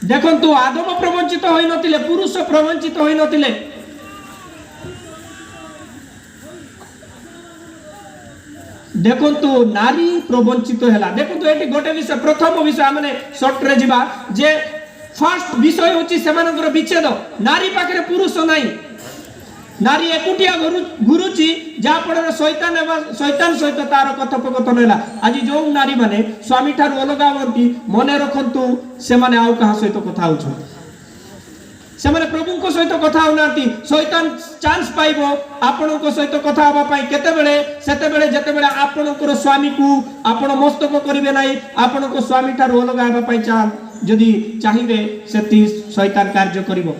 देखंतु आदम प्रवंचित होई नथिले, पुरुष प्रवंचित होई नथिले। देखंतु नारी प्रवंचित हैला। देखंतु एटी गोटे विषय, प्रथम विषय आमने शॉर्ट रे जिबा जे फर्स्ट विषय होची सेमानकर विच्छेद। नारी पाखरे पुरुष नाही, नारी एकुटिया घुरुची जहाँ फल शैतान सहित तार कथोपकथन है। आज जो नारी माने स्वामी ठार अलग हमें मन रखु से आउ क्या सहित कथा हो, प्रभु सहित कथा होना, शैतान चांस पाइब आपण सहित कथा हाँपाई केतबेले जितेबले आपणकर स्वामी को आपण मस्तक करेंगे ना, आपण को स्वामी ठार अलग हाँपाई जदि चाहिए से शैतान कार्य करिवो।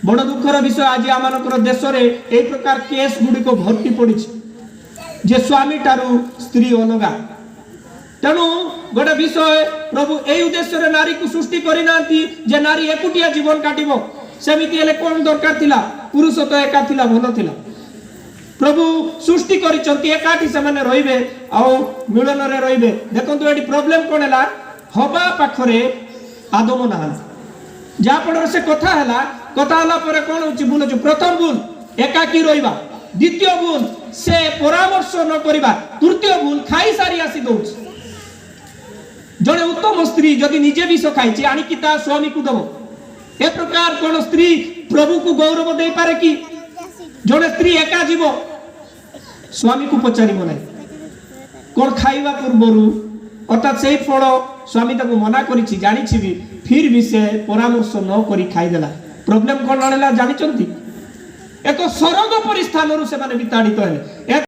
बड़ दुखर विषय आज आम देश में यही प्रकार केस गुड़िक भर्ती पड़ी जे स्वामी ठारू स्त्री अलगा। तेणु गोटे विषय प्रभु यही उद्देश्य नारी को सृष्टि करना जे नारी एकुटिया जीवन काटिब। सेमिति हेले कौन दरकार थिला? पुरुष तो एका थिला, भल थिला। प्रभु सृष्टि करिसंती एकाठी से माने रहिबे आ मिलन रे रहिबे। देखंतु एडी प्रॉब्लम कोन हैला, हबा पाखरे आदम नहा जहाँ फल से कथा है कौन हो भूल अच्छे। प्रथम भूल एकाकी रहा, द्वितीय भूल से परामर्श न करवा, तृतीय भूल खाई सारी आसी दौ। जड़े उत्तम स्त्री जदि निजे विष खाई आणिकी ता स्वामी को दब, ए प्रकार कौन स्त्री प्रभु को गौरव दे पारे कि? जड़े स्त्री एका जीव स्वामी को पचार ना कौन खाइबा पूर्व, अर्थात से फल स्वामी तक मना करी जानी भी फिर भी से परामर्श न करी खाईदेला। प्रॉब्लम कौन आनेला जानी? एक स्वर्ग परि स्थान से बिताड़ित है।